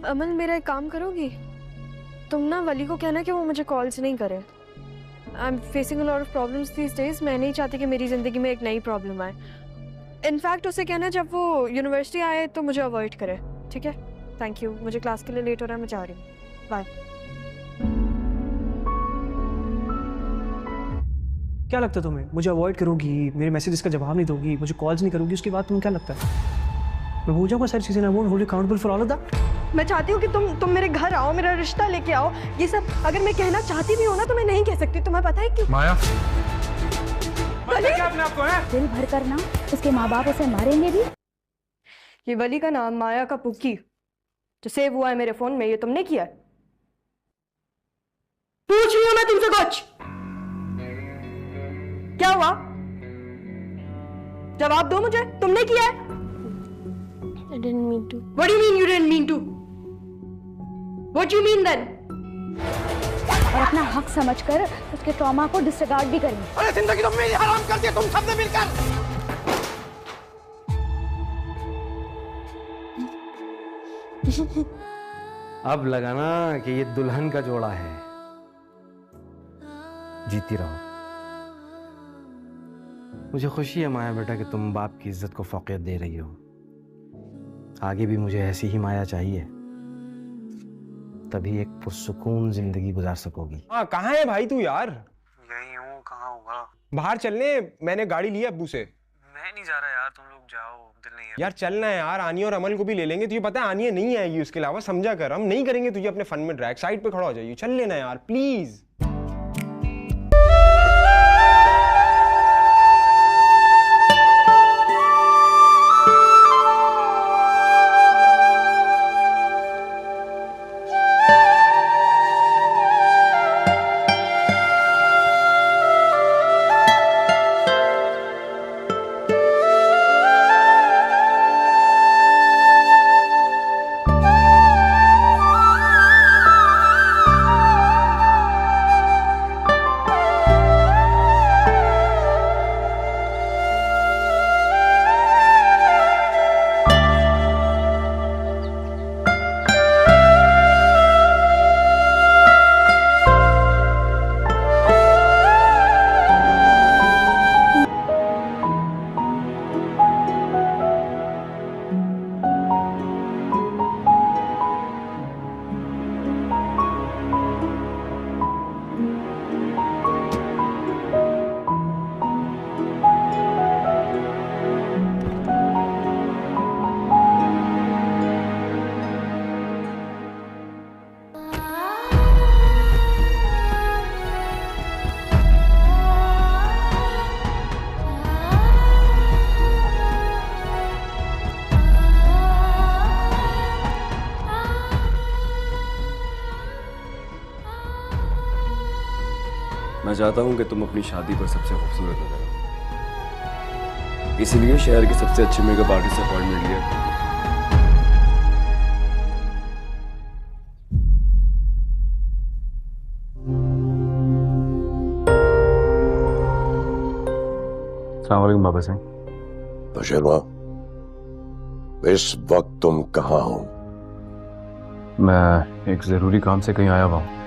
अमन, मेरा एक काम करोगी? तुम ना वली को कहना कि वो मुझे कॉल्स नहीं करे। I am facing a lot of problems these days. मैं नहीं चाहती कि मेरी ज़िंदगी में एक नई प्रॉब्लम आए। इनफैक्ट उसे कहना जब वो यूनिवर्सिटी आए तो मुझे अवॉइड करे, ठीक है? Thank you. मुझे क्लास के लिए लेट हो रहा है, मैं जा रही हूँ। बाय। क्या लगता है तुम्हें? मुझे अवॉइड करोगी, मेरे मैसेजेस का जवाब नहीं दोगी, मुझे कॉल्स नहीं करोगी, उसके बाद तुम्हें क्या लगता है मैं भूल जाऊंगा सारी चीजें? I won't hold accountable for all of that. मैं चाहती हूँ कि तुम मेरे घर आओ, मेरा रिश्ता लेके आओ। ये सब अगर मैं कहना चाहती भी हूँ ना तो मैं नहीं कह सकती। तुम्हें पता है क्यों? माया, क्या अपने आप को है? दिल भर कर ना उसके माँ बाप उसे मारेंगे भी। ये वली का नाम माया का पुक्की जो सेव हुआ है मेरे फोन में, ये तुमने किया है? पूछ रही हूँ मैं तुमसे कुछ। क्या हुआ? जवाब दो मुझे। तुमने किया है? I didn't mean to. What do you mean you didn't mean to? What do you mean then? और अपना हक समझकर उसके ट्रॉमा को डिसरिगार्ड भी करेंगे। अरे जिंदगी तो मेरी हराम कर दी तुम सबने मिलकर। अब लगा ना कि ये दुल्हन का जोड़ा है। जीती रहो। मुझे खुशी है माया बेटा कि तुम बाप की इज्जत को फौकियत दे रही हो। आगे भी मुझे ऐसी ही माया चाहिए, तभी एक पुरसुकून जिंदगी गुजार सकोगी। हाँ, कहाँ है भाई तू यार? यही हूँ, कहाँ होगा? बाहर चलने, मैंने गाड़ी ली है अब्बू से। मैं नहीं जा रहा यार, तुम लोग जाओ, दिल नहीं है। यार चलना है यार, आनी और अमल को भी ले लेंगे। तुझे पता है आनी नहीं आएगी, उसके अलावा समझा कर, हम नहीं करेंगे तुझे अपने फन में ड्रैग। साइड पे खड़ा हो जाइए, चल लेना यार प्लीज। मैं चाहता हूं कि तुम अपनी शादी पर सबसे खूबसूरत नजर आओ, इसलिए शहर के सबसे अच्छे मेकअप आर्टिस्ट से अपॉइंटमेंट लिया। अस्सलाम वालेकुम बाबा सिंह। बशरमा, इस वक्त तुम कहाँ हो? मैं एक जरूरी काम से कहीं आया हुआ हूँ।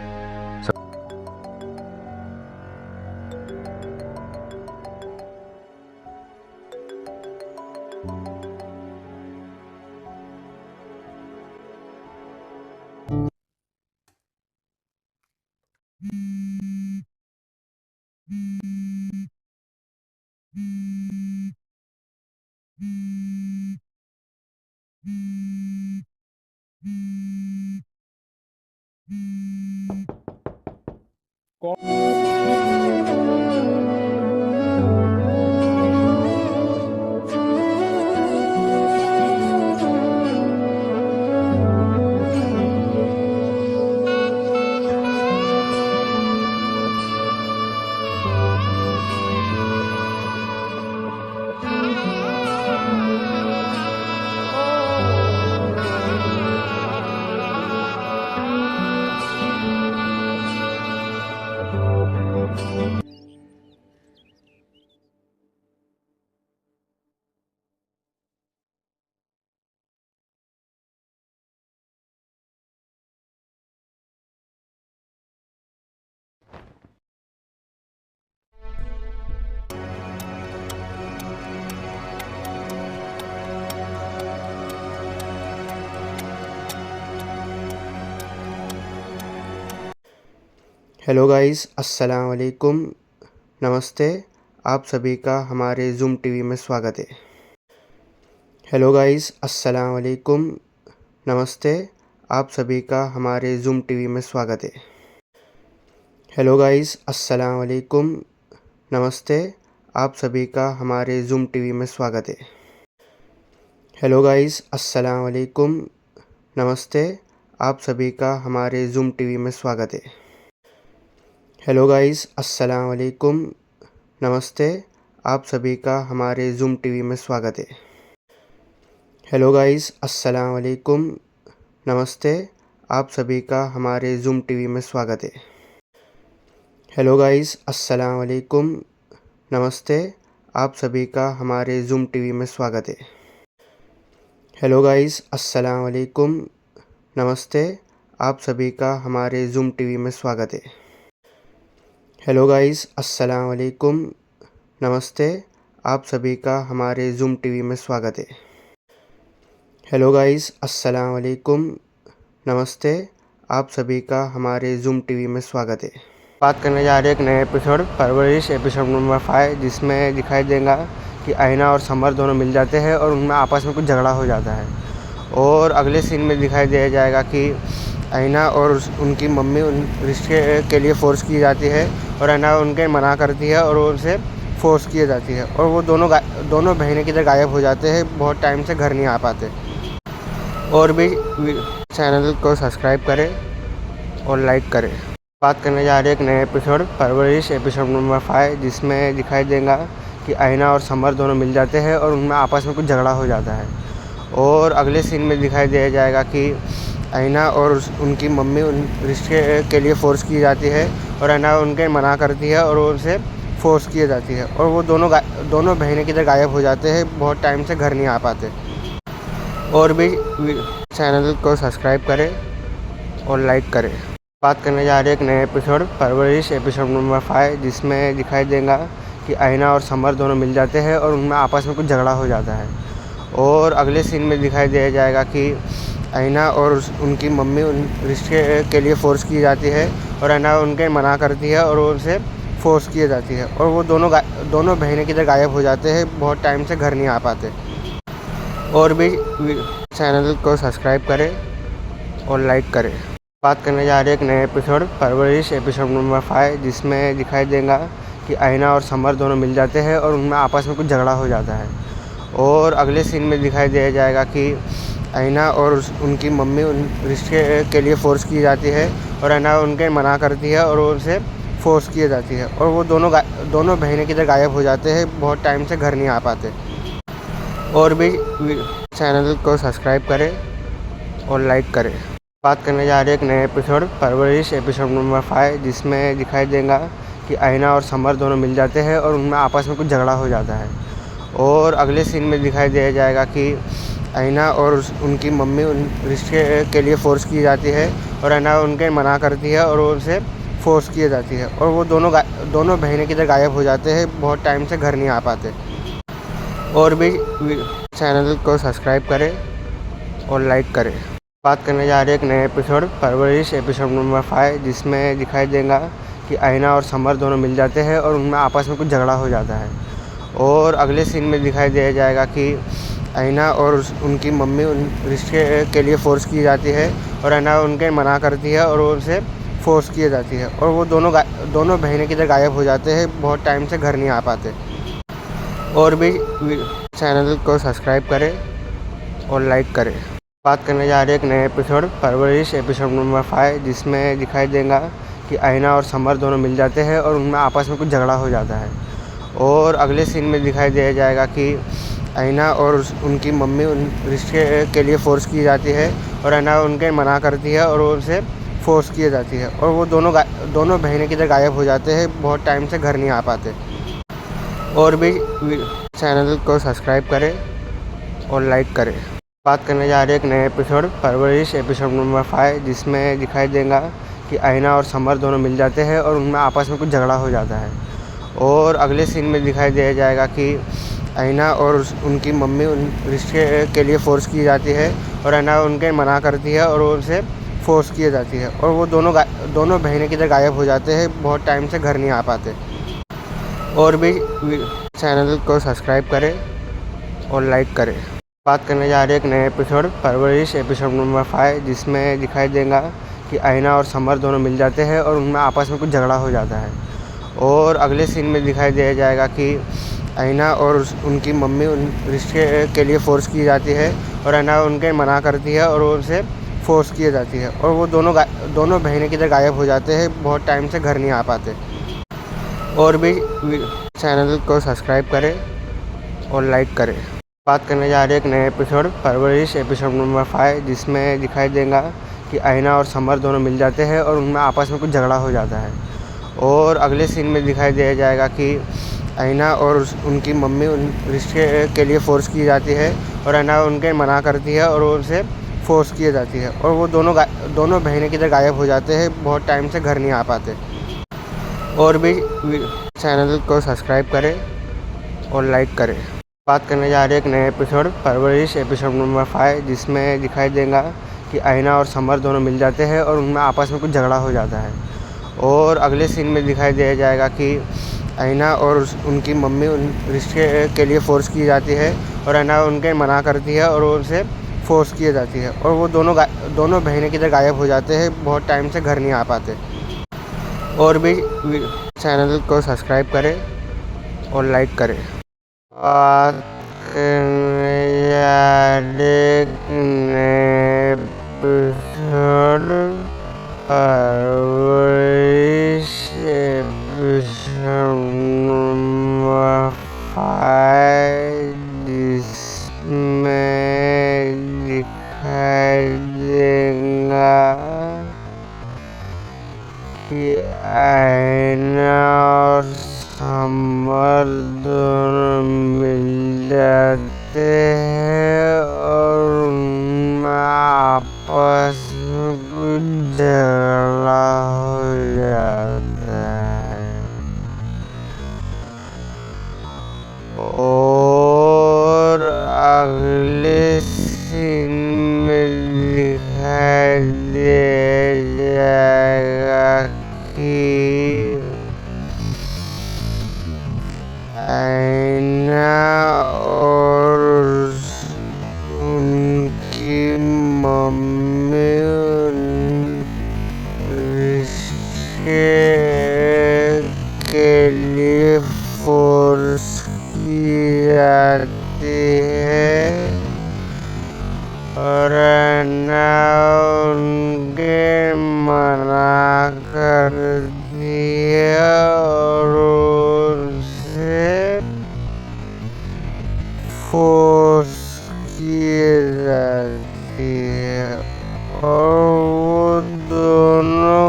हेलो गाइस, अस्सलाम वालेकुम, नमस्ते। आप सभी का हमारे ज़ूम टीवी में स्वागत है। हेलो गाइस, अस्सलाम वालेकुम, नमस्ते। आप सभी का हमारे ज़ूम टीवी में स्वागत है। हेलो गाइस, अस्सलाम वालेकुम, नमस्ते। आप सभी का हमारे ज़ूम टीवी में स्वागत है। हेलो गाइस, अस्सलाम वालेकुम, नमस्ते। आप सभी का हमारे ज़ूम टीवी में स्वागत है। हेलो गाइस, अस्सलाम वालेकुम, नमस्ते। आप सभी का हमारे ज़ूम टीवी में स्वागत है। हेलो गाइस, अस्सलाम वालेकुम, नमस्ते। आप सभी का हमारे ज़ूम टीवी में स्वागत है। हेलो गाइस, अस्सलाम वालेकुम, नमस्ते। आप सभी का हमारे ज़ूम टीवी में स्वागत है। हेलो गाइस, अस्सलाम वालेकुम, नमस्ते। आप सभी का हमारे ज़ूम टीवी में स्वागत है। हेलो गाइस, अस्सलाम वालेकुम, नमस्ते। आप सभी का हमारे ज़ूम टीवी में स्वागत है। हेलो गाइस, अस्सलाम वालेकुम, नमस्ते। आप सभी का हमारे ज़ूम टीवी में स्वागत है। बात करने जा रहे हैं एक नए एपिसोड परवरिश एपिसोड नंबर 5, जिसमें दिखाई देगा कि आईना और समर दोनों मिल जाते हैं और उनमें आपस में कुछ झगड़ा हो जाता है। और अगले सीन में दिखाई दिया जाएगा कि आईना और उनकी मम्मी उन रिश्ते के लिए फ़ोर्स की जाती है और आईना उनके मना करती है और उनसे फ़ोर्स की जाती है और वो दोनों बहनें किधर गायब हो जाते हैं, बहुत टाइम से घर नहीं आ पाते। और भी चैनल को सब्सक्राइब करें और लाइक करें। बात करने जा रहे हैं एक नए एपिसोड परवरिश एपिसोड नंबर 5, जिसमें दिखाई देगा कि आईना और समर दोनों मिल जाते हैं और उनमें आपस में कुछ झगड़ा हो जाता है। और अगले सीन में दिखाई दिया जाएगा कि आईना और उनकी मम्मी उन रिश्ते के लिए फ़ोर्स की जाती है और आईना उनके मना करती है और उनसे फ़ोर्स की जाती है और वो दोनों बहनें किधर गायब हो जाते हैं, बहुत टाइम से घर नहीं आ पाते। और भी चैनल को सब्सक्राइब करें और लाइक करें। बात करने जा रहे हैं एक नए एपिसोड परवरिश एपिसोड नंबर 5, जिसमें दिखाई देगा कि आईना और समर दोनों मिल जाते हैं और उनमें आपस में कुछ झगड़ा हो जाता है। और अगले सीन में दिखाई दिया जाएगा कि आईना और उनकी मम्मी उन रिश्ते के लिए फ़ोर्स की जाती है और आईना उनके मना करती है और उनसे फ़ोर्स की जाती है और वो दोनों बहनें किधर गायब हो जाते हैं, बहुत टाइम से घर नहीं आ पाते। और भी चैनल को सब्सक्राइब करें और लाइक करें। बात करने जा रहे हैं एक नए एपिसोड परवरिश एपिसोड नंबर 5, जिसमें दिखाई देगा कि आईना और समर दोनों मिल जाते हैं और उनमें आपस में कुछ झगड़ा हो जाता है। और अगले सीन में दिखाई दिया जाएगा कि आईना और उनकी मम्मी उन रिश्ते के लिए फ़ोर्स की जाती है और आईना उनके मना करती है और उनसे फ़ोर्स की जाती है और वो दोनों बहनें किधर गायब हो जाते हैं, बहुत टाइम से घर नहीं आ पाते। और भी चैनल को सब्सक्राइब करें और लाइक करें। बात करने जा रहे हैं एक नए एपिसोड परवरिश एपिसोड नंबर 5, जिसमें दिखाई देगा कि आईना और समर दोनों मिल जाते हैं और उनमें आपस में कुछ झगड़ा हो जाता है। और अगले सीन में दिखाई दिया जाएगा कि आईना और उनकी मम्मी उन रिश्ते के लिए फ़ोर्स की जाती है और आईना उनके मना करती है और उनसे फ़ोर्स की जाती है और वो दोनों बहनें किधर गायब हो जाते हैं, बहुत टाइम से घर नहीं आ पाते। और भी चैनल को सब्सक्राइब करें और लाइक करें। बात करने जा रहे हैं एक नए एपिसोड परवरिश एपिसोड नंबर 5, जिसमें दिखाई देगा कि आईना और समर दोनों मिल जाते हैं और उनमें आपस में कुछ झगड़ा हो जाता है। और अगले सीन में दिखाई दिया जाएगा कि आईना और उनकी मम्मी उन रिश्ते के लिए फ़ोर्स की जाती है और आईना उनके मना करती है और उनसे फ़ोर्स की जाती है और वो दोनों बहनें किधर गायब हो जाते हैं, बहुत टाइम से घर नहीं आ पाते। और भी चैनल को सब्सक्राइब करें और लाइक करें। बात करने जा रहे हैं एक नए एपिसोड परवरिश एपिसोड नंबर 5, जिसमें दिखाई देगा कि आईना और समर दोनों मिल जाते हैं और उनमें आपस में कुछ झगड़ा हो जाता है। और अगले सीन में दिखाई दिया जाएगा कि आईना और उनकी मम्मी उन रिश्ते के लिए फ़ोर्स की जाती है और आईना उनके मना करती है और उनसे फ़ोर्स की जाती है और वो दोनों बहनें किधर गायब हो जाते हैं, बहुत टाइम से घर नहीं आ पाते। और भी चैनल को सब्सक्राइब करें और लाइक करें। बात करने जा रहे हैं एक नए एपिसोड परवरिश एपिसोड नंबर 5, जिसमें दिखाई देगा कि आईना और समर दोनों मिल जाते हैं और उनमें आपस में कुछ झगड़ा हो जाता है। और अगले सीन में दिखाई दिया जाएगा कि आईना और उनकी मम्मी उन रिश्ते के लिए फ़ोर्स की जाती है और आईना उनके मना करती है और उनसे फोर्स किए जाती है और वो दोनों बहनें किधर गायब हो जाते हैं, बहुत टाइम से घर नहीं आ पाते। और भी चैनल को सब्सक्राइब करें और लाइक करें। बात करने जा रहे हैं एक नए एपिसोड परवरिश एपिसोड नंबर 5, जिसमें दिखाई देगा कि आईना और समर दोनों मिल जाते हैं और उनमें आपस में कुछ झगड़ा हो जाता है। और अगले सीन में दिखाई दे जाएगा कि आईना और उनकी मम्मी उन रिश्ते के लिए फ़ोर्स की जाती है और आईना उनके मना करती है और उनसे फोर्स किए जाती है और वो दोनों बहनें किधर गायब हो जाते हैं, बहुत टाइम से घर नहीं आ पाते। और भी चैनल को सब्सक्राइब करें और लाइक करें। बात करने जा रहे हैं एक नए एपिसोड परवरिश एपिसोड नंबर 5, जिसमें दिखाई देगा कि आईना और समर दोनों मिल जाते हैं और उनमें आपस में कुछ झगड़ा हो जाता है। और अगले सीन में दिखाई दे जाएगा कि आईना और उनकी मम्मी उन रिश्ते के लिए फ़ोर्स की जाती है और आईना उनके मना करती है और उनसे फोर्स किए जाती है और वो दोनों बहनें किधर गायब हो जाते हैं, बहुत टाइम से घर नहीं आ पाते। और भी चैनल को सब्सक्राइब करें और लाइक करें। बात करने जा रहे हैं एक नए एपिसोड परवरिश एपिसोड नंबर 5, जिसमें दिखाई देगा कि आईना और समर दोनों मिल जाते हैं और उनमें आपस में कुछ झगड़ा हो जाता है। और अगले सीन में दिखाई दे जाएगा कि आईना और उनकी मम्मी उन रिश्ते के लिए फ़ोर्स की जाती है और आईना उनके मना करती है और उनसे फोर्स किए जाती है और वो दोनों बहनें किधर गायब हो जाते हैं, बहुत टाइम से घर नहीं आ पाते। और भी चैनल को सब्सक्राइब करें और लाइक करें। बात करने जा रहे एक नए एपिसोड परवरिश एपिसोड नंबर 5, जिसमें दिखाई देगा कि आईना और समर दोनों मिल जाते हैं और उनमें आपस में कुछ झगड़ा हो जाता है। और अगले सीन में दिखाई दे जाएगा कि आईना और उनकी मम्मी रिश्ते के लिए फोर्स की जाती है और आईना उनके मना करती है और उनसे फोर्स किए जाती है और वो दोनों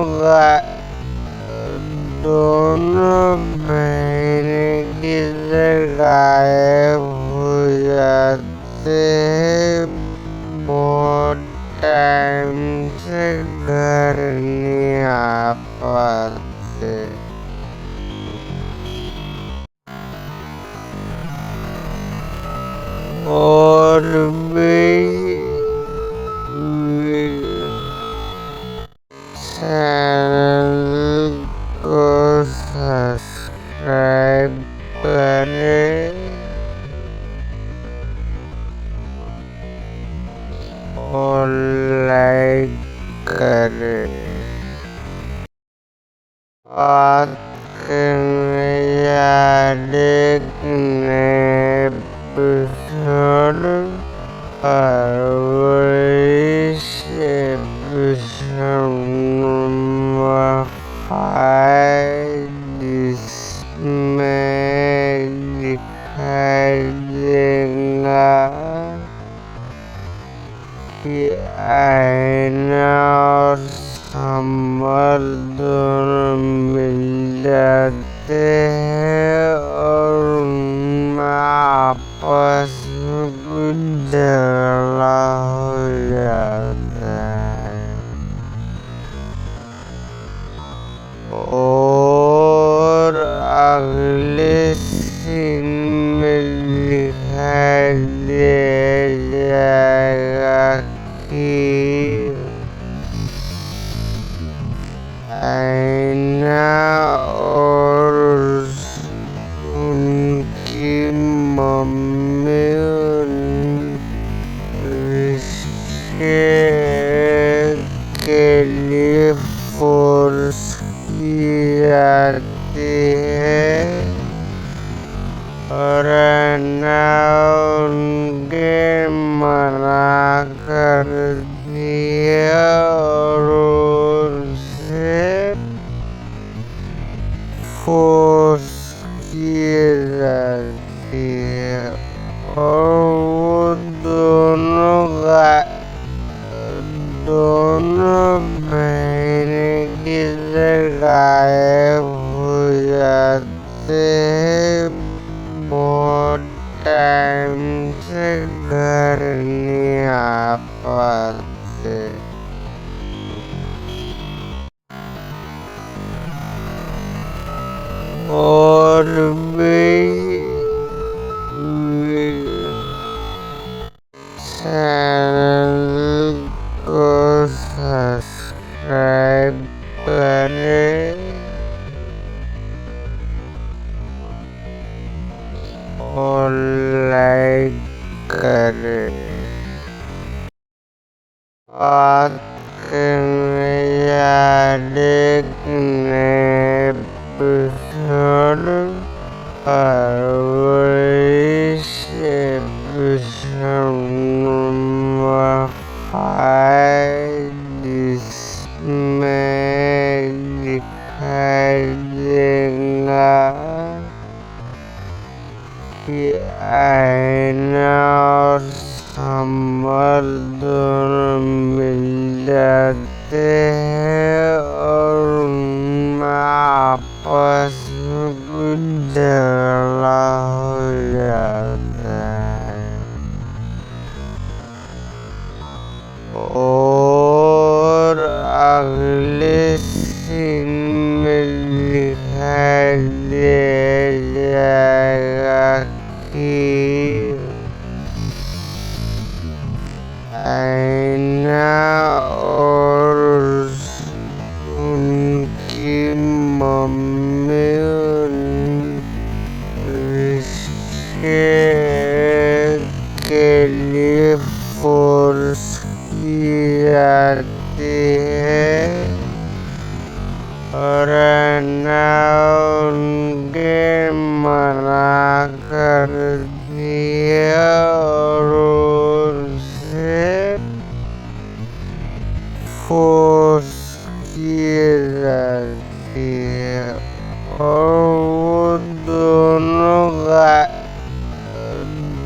बहनें किधर गायब हो जाते हैं, बहुत टाइम से घर नहीं आ पाते। और भी चैनल को सब्सक्राइब करें और लाइक करें। बात करने जा रहे एक नए एपिसोड परवरिश एपिसोड नंबर 5, जिसमें दिखाई देगा कि आईना और समर दोनों मिल जाते हैं और उनमें आपस में कुछ झगड़ा हो जाता है। और अगले सीन में दिखाई दे जाएगा कि और ना उनके मना कर दिया और उनसे फोर्स किए जाती है और वो दोनों महीने की गायब हो जाते हैं। बहुत टाइम से घर नहीं आ पाते। और भी चैनल को सब्सक्राइब करें और लाइक करें। आते हैं एक नए एपिसोड और इस एपिसोड नंबर 5 जिसमें दिखाई देगा कि आईना और संभल दोनों मिल जाते हैं और उनमें आपस में कुछ झगड़ा हो जाता है और अगले सीन में दिखाई दे जाएगा कि आईना और उनकी मम्मी रिश्ते के लिए फोर्स की जाती है और ना उनके मना कर दिया और उनसे फोर्स किए जाती है और वो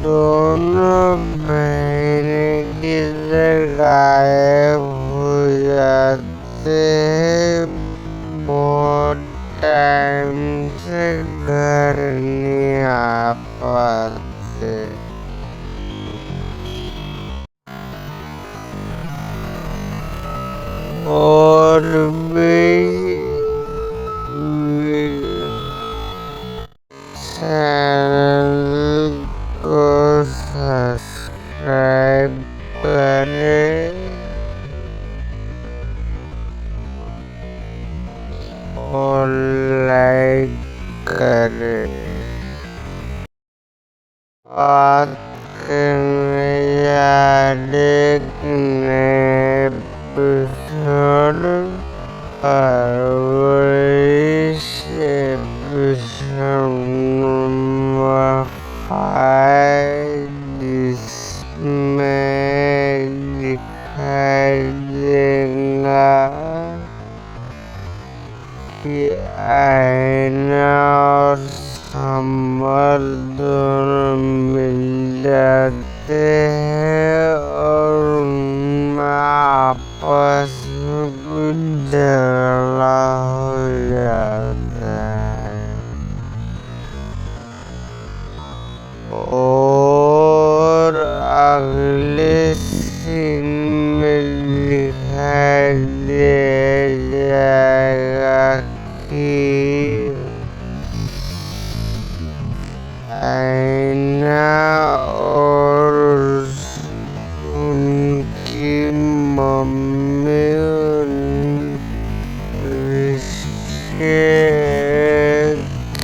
दोनों महीने की गायब हो जाते हैं। बहुत टाइम से घर नहीं आ पाते। और भी चैनल को सब्सक्राइब करें और लाइक करें। आते हैं एक नए एपिसोड और इस एपिसोड नंबर 5 जिसमें दिखाई देगा कि आईना और संभल दोनों मिल जाते हैं और उनमें आपस में कुछ झगड़ा हो जाता है और अगले सीन में दिखाई दे जाएगा कि आईना और उनकी मम्मी रिश्ते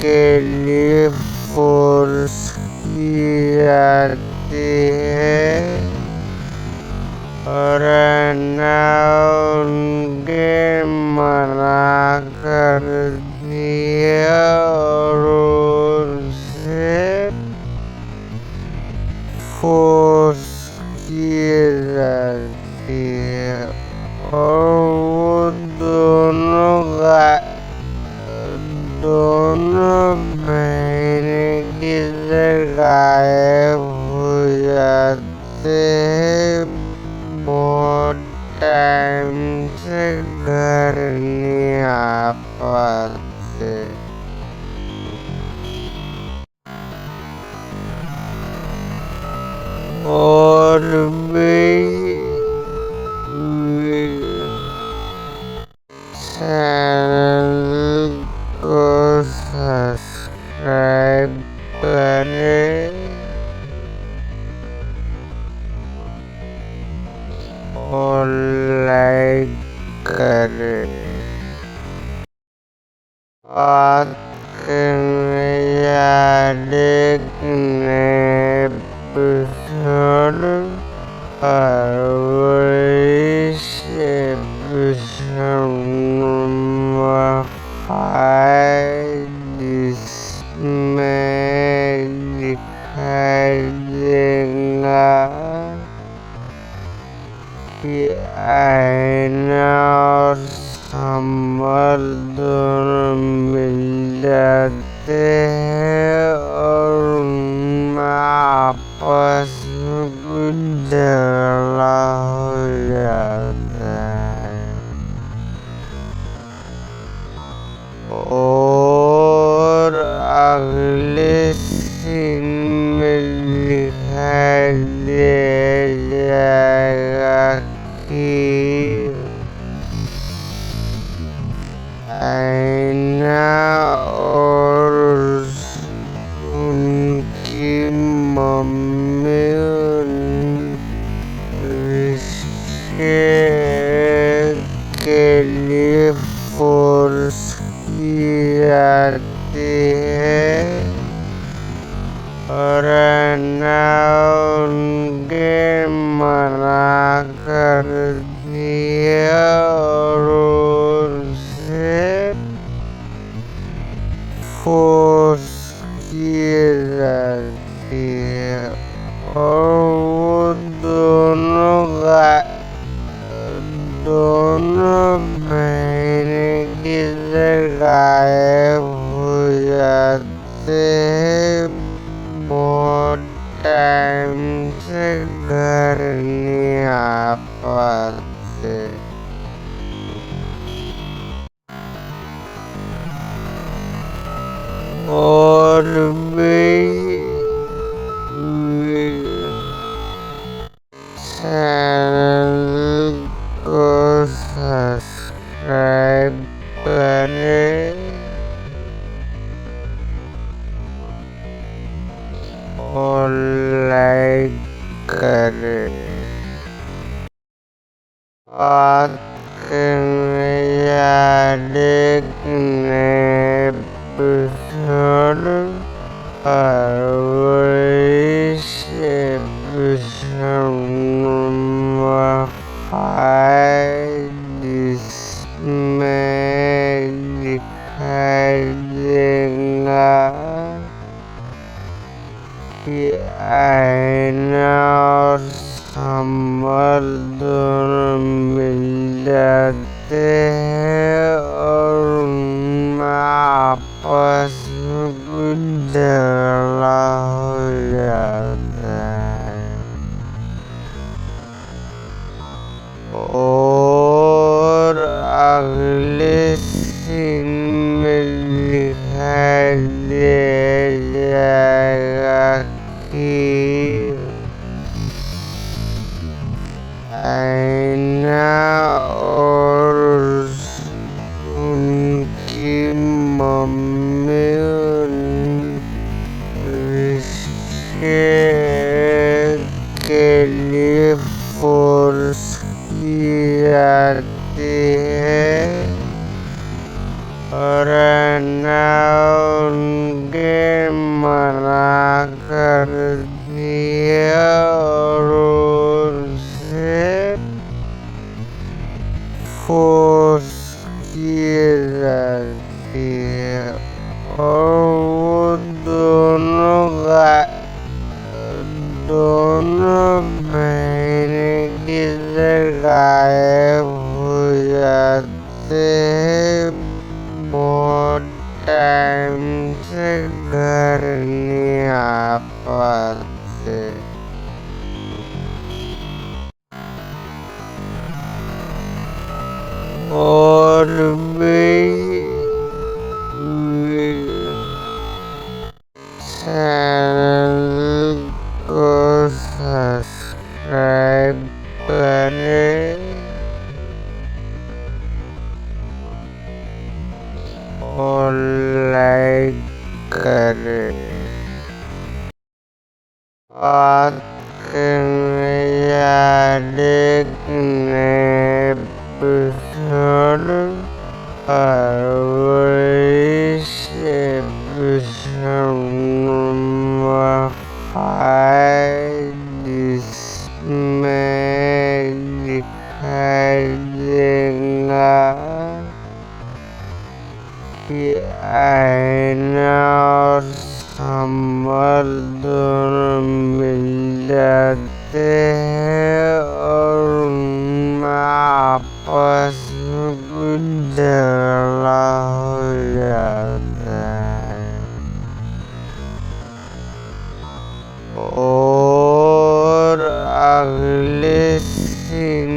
के लिए फोर्स की जाती है और ना उनके मना कर दिया और उनसे गायब हो जाते हैं, बहुत टाइम से घर नहीं आ पाते। और भी चैनल को सब्सक्राइब करें और लाइक करें। बात करने या देखने एपिसोड फरवरी से एपिसोड नंबर 5 जिसमें दिखाई देगा कि आईना और समर दोनों मिल जाते हैं और उनमें आपस में कुछ झगड़ा हो जाता है। और अगले सीन में दिखाई दे जाएगा कि आईना और उनकी मम्मी रिश्ते के लिए फोर्स की जाती है और आईना उनके मना कर दिया और उनसे फोर्स की जाती है और वो दोनों बहनें किधर गायब हो जाते हैं, बहुत टाइम से घर नहीं आ पाते। और भी चैनल को सब्सक्राइब करें और लाइक करें। बात करने या देखने एपिसोड फरवरी से एपिसोड नंबर 5 जिसमें दिखाई देगा कि आईना और समर दोनों मिल जाते हैं और उनमें आपस में कुछ झगड़ा हो जाता है। और अगले सीन में दिखाई दे जाएगा कि आईना और उनकी मम्मी रिश्ते के लिए फोर्स की जाती है और आईना उनके मना कर दिया और उनसे फोर्स की जाती है और वो दोनों बहनें किधर गायब हो जाते हैं, बहुत टाइम से घर नहीं आ पाते। चैनल को सब्सक्राइब करें और लाइक करें। और नए एपिसोड फरवरी से एपिसोड नंबर 5 जिसमें दिखाई देगा कि आईना और संभल दोनों मिल जाते हैं और उनमें आपस में कुछ झगड़ा हो जाता है और अगले सीन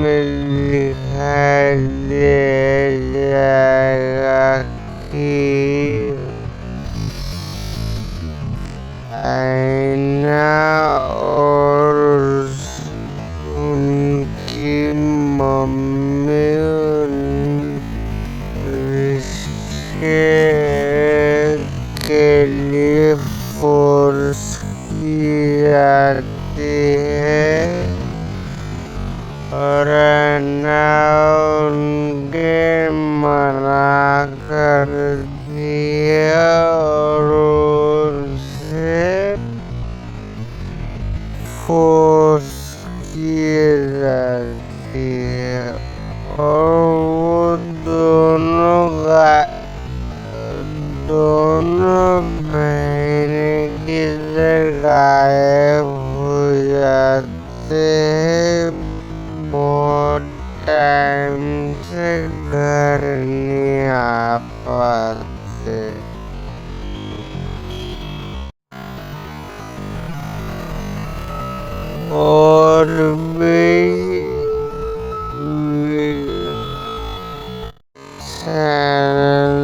में दिखाई दे जाएगा कि आईना और उनकी मम्मी रिश्ते के लिए फोर्स की जाती है और आईना उनके मना कर दिया और फोर्स की जाती है और वो दोनों बहनें किधर गायब हो जाते हैं। बहुत टाइम से घर नहीं आ पाते और भी चैनल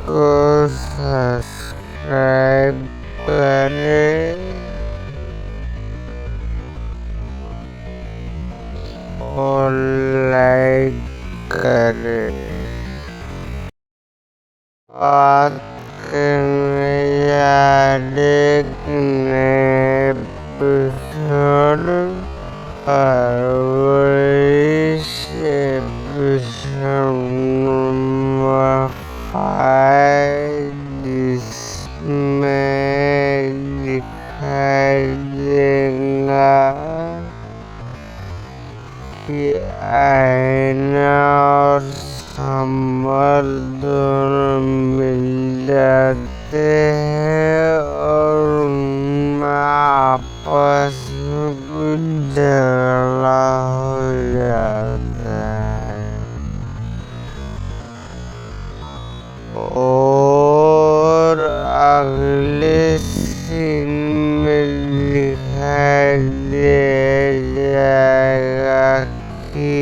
को सब्सक्राइब करें और लाइक करें और एपिसोड फरवरी से एपिसोड नंबर 5 जिसमें दिखाई देगा कि आईना और संभल दोनों मिल जाते हैं और उनमें आपस में कुछ झगड़ा हो जाता है और अगले सीन में दिखाई दे जाएगा कि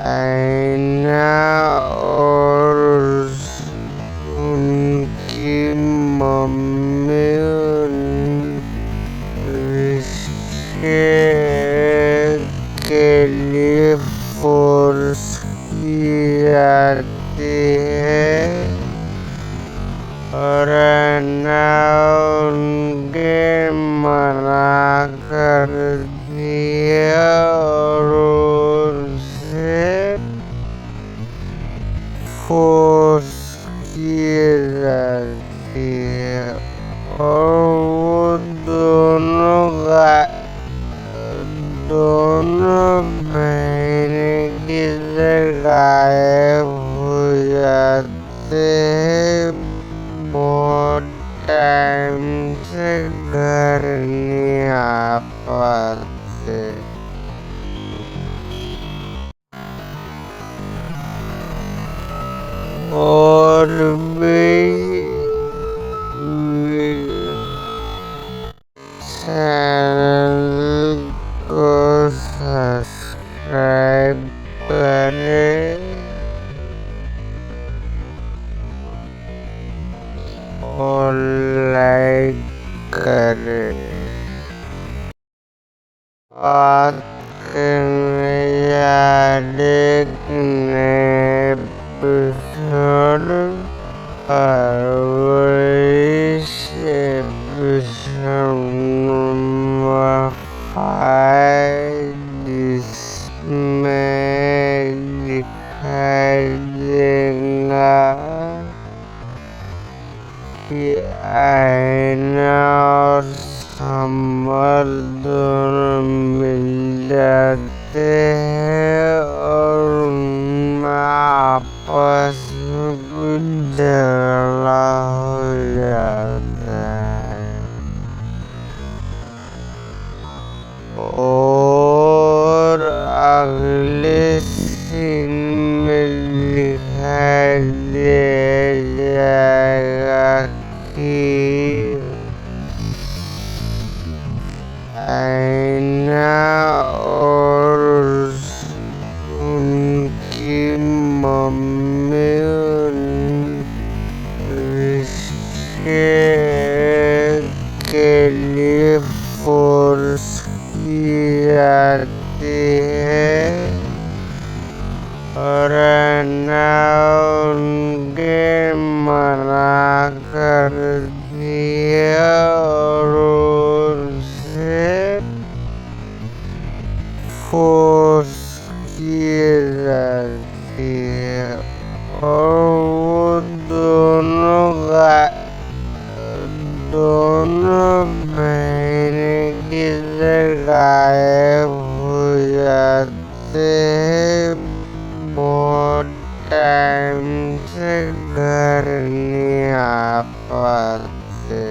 आईना और उनकी मम्मी रिश्ते के लिए फोर्स की जाती है और आईना उनके मना कर दिया और फोर्स की जाती है और वो दोनों बहनें किधर गायब हो जाते हैं। बहुत टाइम से घर नहीं आ पाते और भी चैनल को सब्सक्राइब करें और लाइक करें। बात करने या देखने एपिसोड फरवरी से एपिसोड नंबर 5 जिसमें दिखाई देगा कि आईना और समर दोनों मिल जाते हैं और उनमें आपस में कुछ झगड़ा हो जाता है और अगले सीन में दिखाई दे जाएगा कि आईना और उनकी मम्मी रिश्ते के लिए फोर्स की जाती है और आईना उनके मना कर दिया और उनसे फोर्स की जाती है और वो दोनों बहनें किधर गायब हो जाते हैं। बहुत टाइम से घर नहीं आ पाते।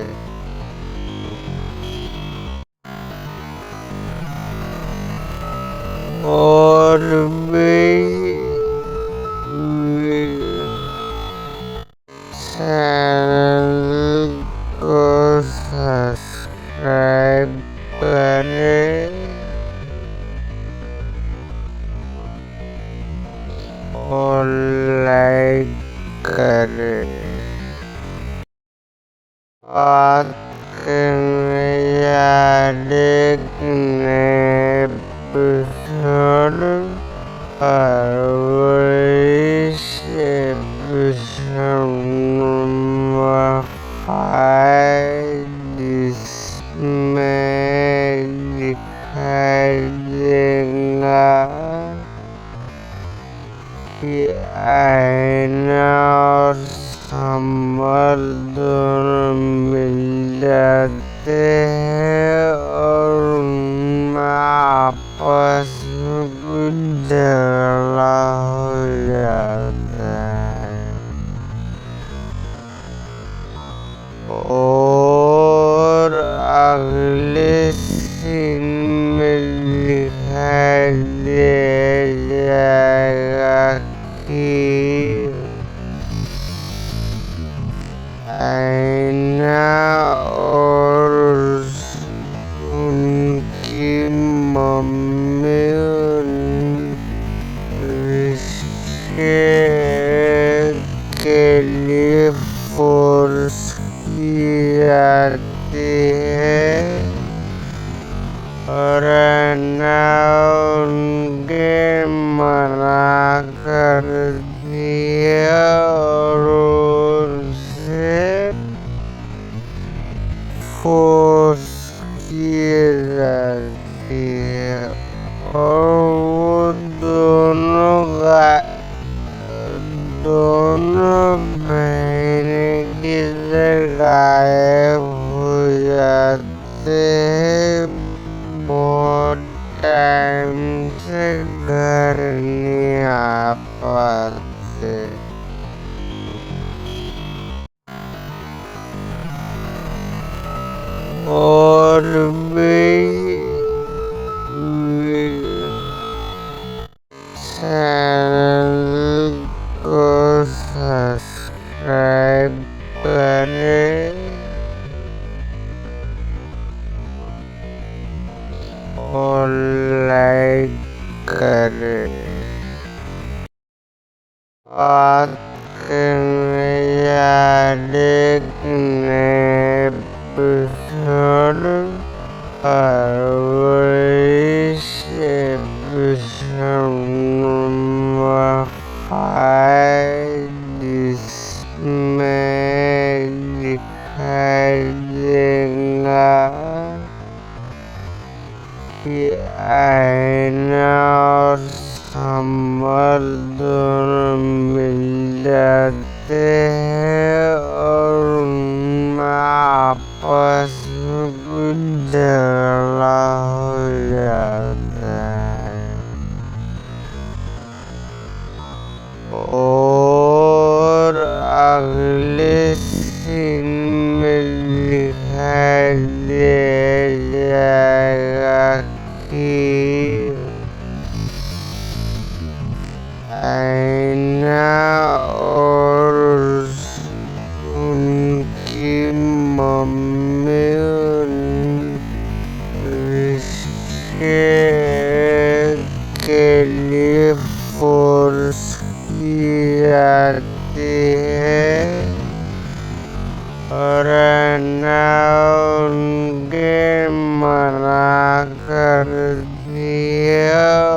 और भी चैनल को सब्सक्राइब करें और लाइक करें। बात करने या देखने एपिसोड फरवरी से एपिसोड नंबर 5 जिसमें दिखाई देगा कि आईना और समर दोनों मिल जाते हैं और उनमें आपस में कुछ झगड़ा हो जाता है और अगले सीन में दिखाई दे जाएगा कि आईना और उनकी मम्मी रिश्ते के लिए फोर्स की जाती है और आईना उनके मना कर दिया और उनसे फोर्स की जाती है और वो दोनों बहनें किधर गायब हो जाते हैं। बहुत टाइम से घर नहीं आ पाते। फोर्स की जाती है और उनके मना कर दिया